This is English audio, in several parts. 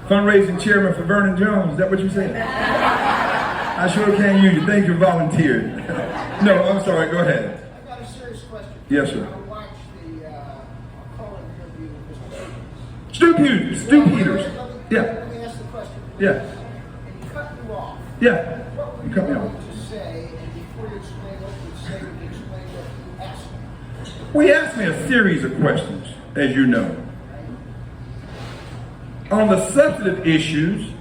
Fundraising chairman for Vernon Jones. Is that what you said? I sure can use you. Thank you, volunteered. No, I'm sorry. Go ahead. I've got a serious question. Yes, sir. I watched the call-in interview with Mr. Stu Peters. Stu Peters. Yeah. Let me ask the question. Yeah. And he cut you off. Yeah. What were You cut me off. going to say, and before you explain what you say, would you explain what you asked me? Well, he asked me a series of questions, as you know. On the substantive issues,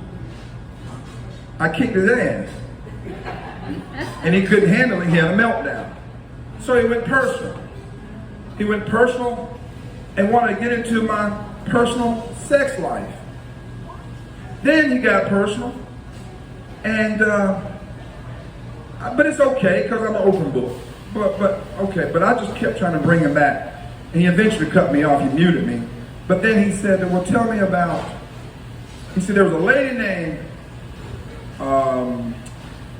I kicked his ass. And he couldn't handle it. He had a meltdown. So he went personal. He went personal and wanted to get into my personal sex life. Then he got personal. And, but it's okay because I'm an open book. But I just kept trying to bring him back. And he eventually cut me off. He muted me. But then he said, well, tell me about, he said there was a lady named,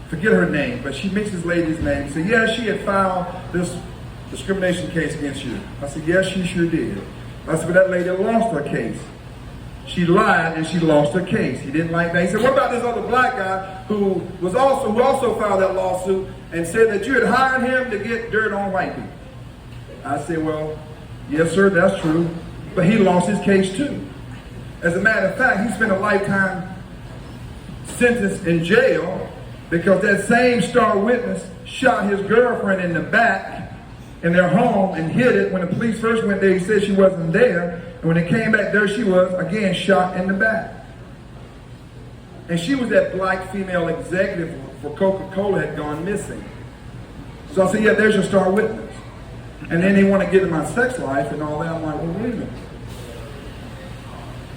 forget her name, but she mixed this lady's name. He said, yeah, she had filed this discrimination case against you. I said, yes, she sure did. I said, but that lady lost her case. She lied and she lost her case. He didn't like that. He said, what about this other black guy who also filed that lawsuit and said that you had hired him to get dirt on white people? I said, well, yes, sir, that's true. But he lost his case too. As a matter of fact, he spent a lifetime sentence in jail because that same star witness shot his girlfriend in the back in their home and hid it. When the police first went there, he said she wasn't there. And when they came back, there she was, again, shot in the back. And she was that black female executive for Coca-Cola had gone missing. So I said, yeah, there's your star witness. And then they want to get into my sex life and all that. I'm like, well, wait a minute.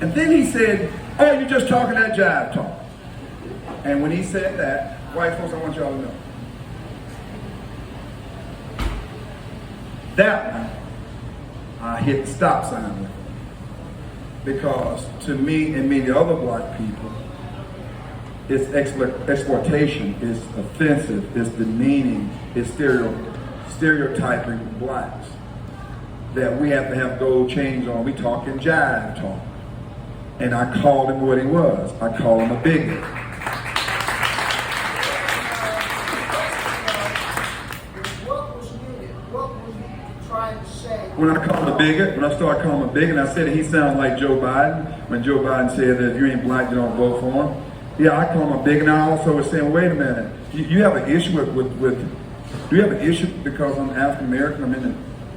And then he said, oh, you're just talking that jive talk. And when he said that, white folks, I want y'all to know. That one, I hit the stop sign with. Because to me and many other black people, it's exploitation, it's offensive, it's demeaning, it's stereotyping blacks. That we have to have gold chains on. We talking jive talk. And I called him what he was. I called him a bigot. What was needed? What was he trying to say? When I called him a bigot, when I started calling him a bigot, I said he sounds like Joe Biden. When Joe Biden said that if you ain't black, you don't vote for him. Yeah, I call him a bigot. And I also was saying, wait a minute, you have an issue with do you have an issue because I'm African American, I'm in the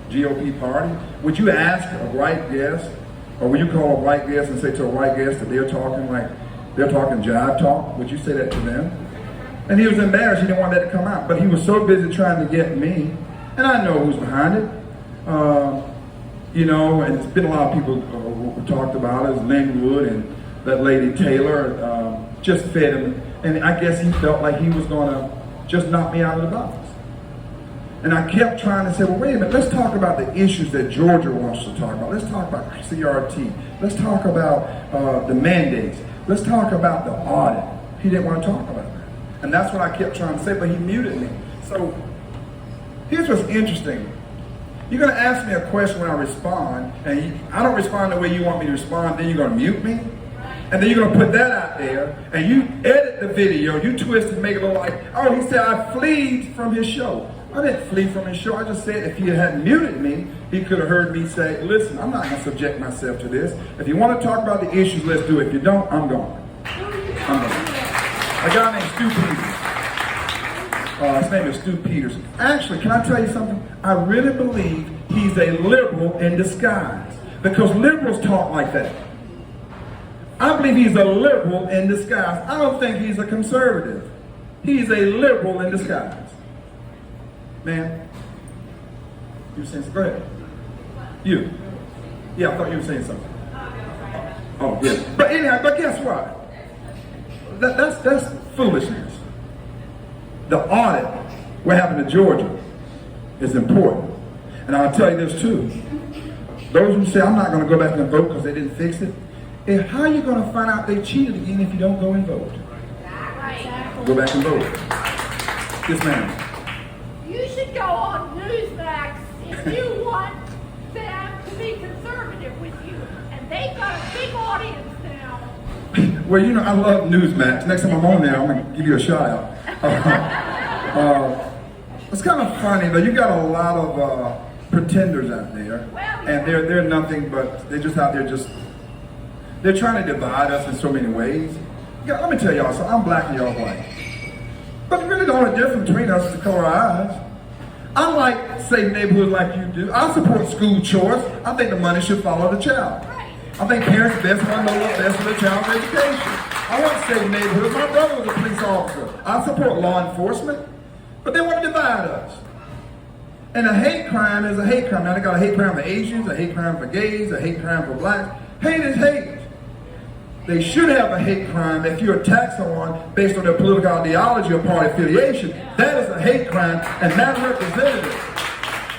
GOP party? Would you ask a white guest, or would you call a white guest and say to a white guest that they're talking jive talk? Would you say that to them? And he was embarrassed. He didn't want that to come out. But he was so busy trying to get me, and I know who's behind it. You know, and it's been a lot of people who talked about it. Linwood and that lady Taylor just fed him. And I guess he felt like he was going to just knock me out of the box. And I kept trying to say, well, wait a minute, let's talk about the issues that Georgia wants to talk about. Let's talk about CRT. Let's talk about the mandates. Let's talk about the audit. He didn't want to talk about that. And that's what I kept trying to say, but he muted me. So here's what's interesting. You're going to ask me a question when I respond, and I don't respond the way you want me to respond, then you're going to mute me? And then you're going to put that out there, and you edit the video, you twist and make it look like, oh, he said I fled from his show. I didn't flee from his show. I just said if he hadn't muted me, he could have heard me say, listen, I'm not going to subject myself to this. If you want to talk about the issues, let's do it. If you don't, I'm gone. I'm gone. A guy named Stu Peters. His name is Stu Peters. Actually, can I tell you something? I really believe he's a liberal in disguise. Because liberals talk like that. I believe he's a liberal in disguise. I don't think he's a conservative. He's a liberal in disguise. Man, you were saying something? Go ahead. You. Yeah, I thought you were saying something. Oh, yeah. But anyhow, but guess what? That's foolishness. The audit, what happened to Georgia, is important. And I'll tell you this too. Those who say, I'm not going to go back and vote because they didn't fix it, how are you going to find out they cheated again if you don't go and vote? Go back and vote. Yes, ma'am. You should go on Newsmax if you want them to be conservative with you. And they Well, you know, I love Newsmax. Next time I'm on there, I'm going to give you a shout out. It's kind of funny, though. You got a lot of pretenders out there, and they're nothing but, they're just out there they're trying to divide us in so many ways. Yeah, let me tell y'all, so I'm black and y'all white. But really the only difference between us is the color of our eyes. I like safe neighborhoods like you do. I support school choice. I think the money should follow the child. I think parents best want to know what's best for their child's education. I want safe neighborhoods. My brother was a police officer. I support law enforcement. But they want to divide us. And a hate crime is a hate crime. Now they got a hate crime for Asians, a hate crime for gays, a hate crime for blacks. Hate is hate. They should have a hate crime if you attack someone based on their political ideology or party affiliation. That is a hate crime, and that representative.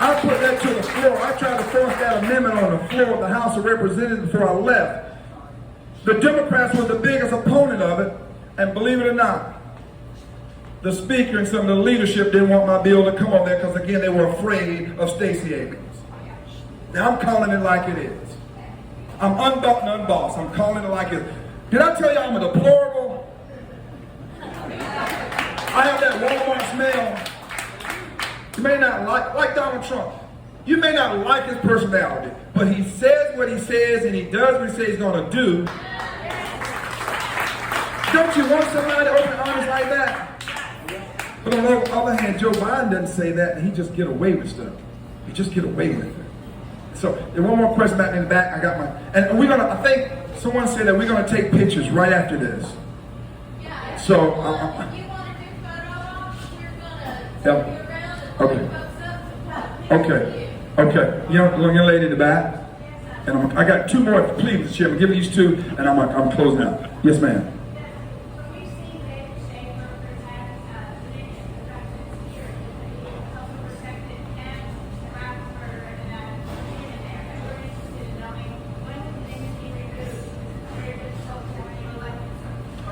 I put that to the floor. I tried to force that amendment on the floor of the House of Representatives before I left. The Democrats were the biggest opponent of it, and believe it or not, the Speaker and some of the leadership didn't want my bill to come on there because, again, they were afraid of Stacey Abrams. Now I'm calling it like it is. I'm unbuttoned and unbossed. I'm calling it like it is. Did I tell you I'm a deplorable? I have that Walmart smell. You may not like Donald Trump. You may not like his personality, but he says what he says and he does what he says he's going to do. Don't you want somebody open and honest like that? But on the other hand, Joe Biden doesn't say that, and he just get away with stuff. He just get away with it. So, there's one more question back in the back. I got and we're gonna. I think someone said that we're gonna take pictures right after this. Yeah. So, if you want to do photo ops, we're gonna take you around and put folks up. Okay. Young lady in the back. And I got two more. Please, Mr. Chairman, give me these two, and I'm closing out. Yes, ma'am.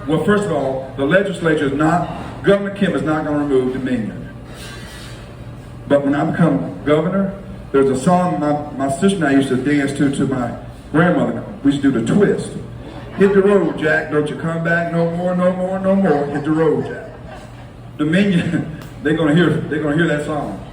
Well, first of all, the legislature is not, Governor Kim is not going to remove Dominion. But when I become governor, there's a song my sister and I used to dance to my grandmother. We used to do the twist. Hit the road, Jack, don't you come back no more, no more, no more. Hit the road, Jack. Dominion, they're gonna hear that song.